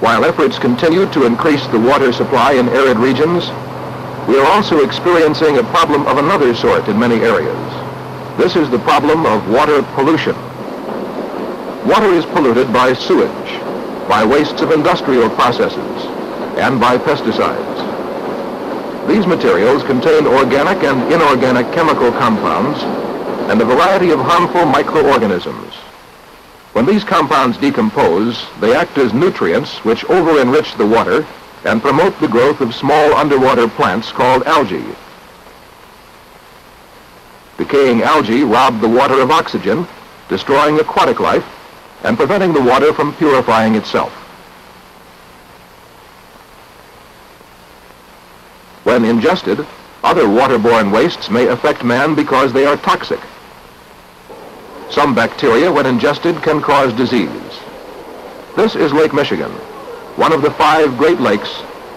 While efforts continue to increase the water supply in arid regions, we are also experiencing a problem of another sort in many areas. This is the problem of water pollution. Water is polluted by sewage, by wastes of industrial processes, and by pesticides. These materials contain organic and inorganic chemical compounds and a variety of harmful microorganisms. When these compounds decompose, they act as nutrients which over-enrich the water and promote the growth of small underwater plants called algae. Decaying algae rob the water of oxygen, destroying aquatic life and preventing the water from purifying itself. When ingested, other waterborne wastes may affect man because they are toxic. Some bacteria, when ingested, can cause disease. This is Lake Michigan, one of the 5 Great Lakes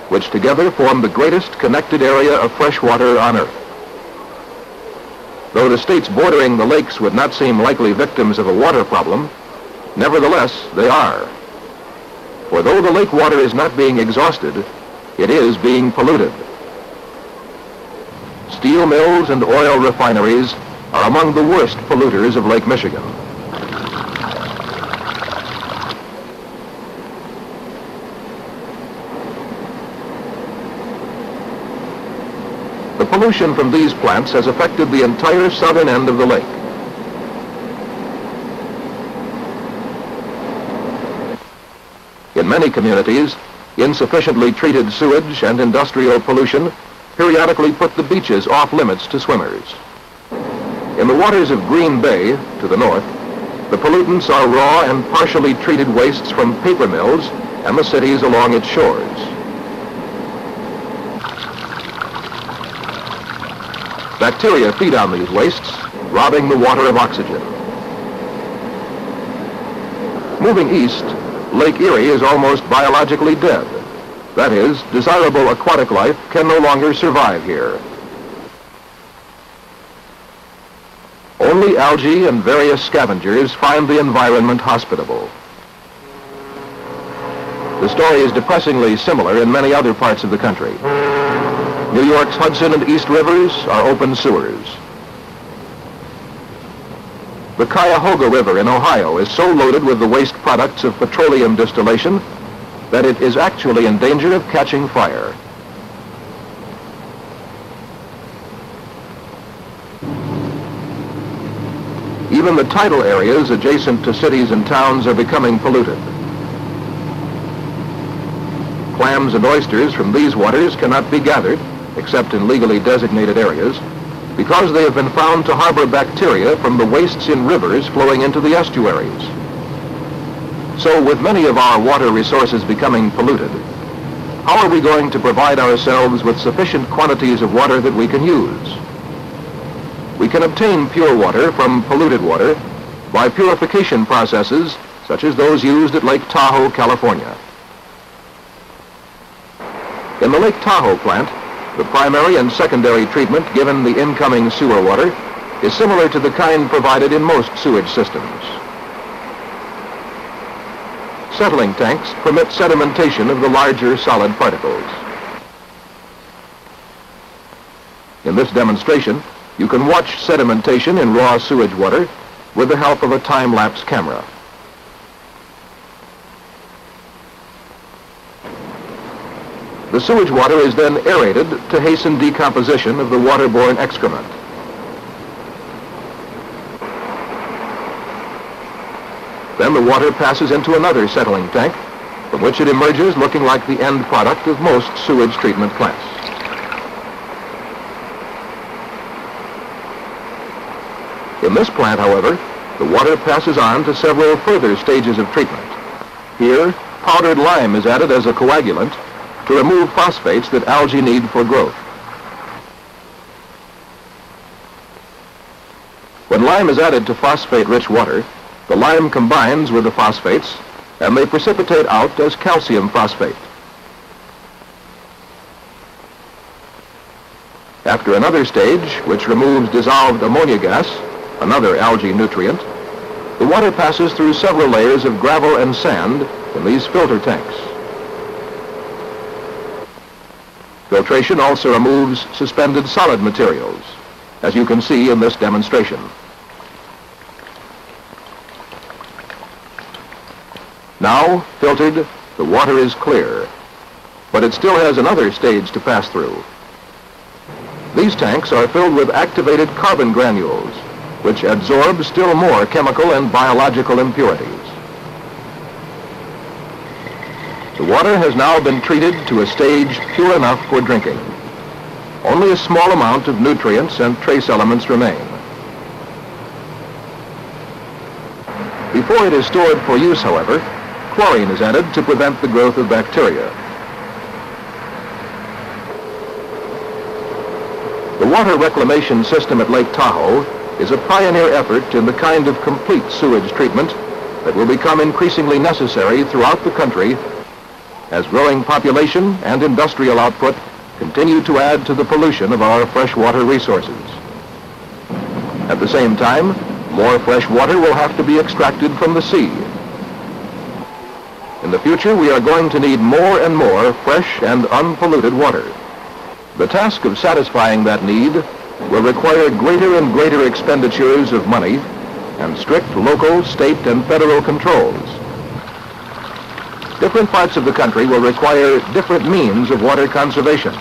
which together form the greatest connected area of fresh water on Earth. Though the states bordering the lakes would not seem likely victims of a water problem, nevertheless they are. For though the lake water is not being exhausted, it is being polluted. Steel mills and oil refineries are among the worst polluters of Lake Michigan. The pollution from these plants has affected the entire southern end of the lake. In many communities, insufficiently treated sewage and industrial pollution periodically put the beaches off limits to swimmers. In the waters of Green Bay, to the north, the pollutants are raw and partially treated wastes from paper mills and the cities along its shores. Bacteria feed on these wastes, robbing the water of oxygen. Moving east, Lake Erie is almost biologically dead. That is, desirable aquatic life can no longer survive here. Only algae and various scavengers find the environment hospitable. The story is depressingly similar in many other parts of the country. New York's Hudson and East Rivers are open sewers. The Cuyahoga River in Ohio is so loaded with the waste products of petroleum distillation that it is actually in danger of catching fire. Even the tidal areas adjacent to cities and towns are becoming polluted. Clams and oysters from these waters cannot be gathered, except in legally designated areas, because they have been found to harbor bacteria from the wastes in rivers flowing into the estuaries. So with many of our water resources becoming polluted, how are we going to provide ourselves with sufficient quantities of water that we can use? We can obtain pure water from polluted water by purification processes such as those used at Lake Tahoe, California. In the Lake Tahoe plant, the primary and secondary treatment given the incoming sewer water is similar to the kind provided in most sewage systems. Settling tanks permit sedimentation of the larger solid particles. In this demonstration, you can watch sedimentation in raw sewage water with the help of a time-lapse camera. The sewage water is then aerated to hasten decomposition of the waterborne excrement. Then the water passes into another settling tank, from which it emerges looking like the end product of most sewage treatment plants. In this plant, however, the water passes on to several further stages of treatment. Here, powdered lime is added as a coagulant to remove phosphates that algae need for growth. When lime is added to phosphate-rich water, the lime combines with the phosphates and they precipitate out as calcium phosphate. After another stage, which removes dissolved ammonia gas, another algae nutrient, the water passes through several layers of gravel and sand in these filter tanks. Filtration also removes suspended solid materials, as you can see in this demonstration. Now, filtered, the water is clear, but it still has another stage to pass through. These tanks are filled with activated carbon granules, which absorb still more chemical and biological impurities. The water has now been treated to a stage pure enough for drinking. Only a small amount of nutrients and trace elements remain. Before it is stored for use, however, chlorine is added to prevent the growth of bacteria. The water reclamation system at Lake Tahoe is a pioneer effort in the kind of complete sewage treatment that will become increasingly necessary throughout the country as growing population and industrial output continue to add to the pollution of our freshwater resources. At the same time, more fresh water will have to be extracted from the sea. In the future, we are going to need more and more fresh and unpolluted water. The task of satisfying that need will require greater and greater expenditures of money and strict local, state, and federal controls. Different parts of the country will require different means of water conservation.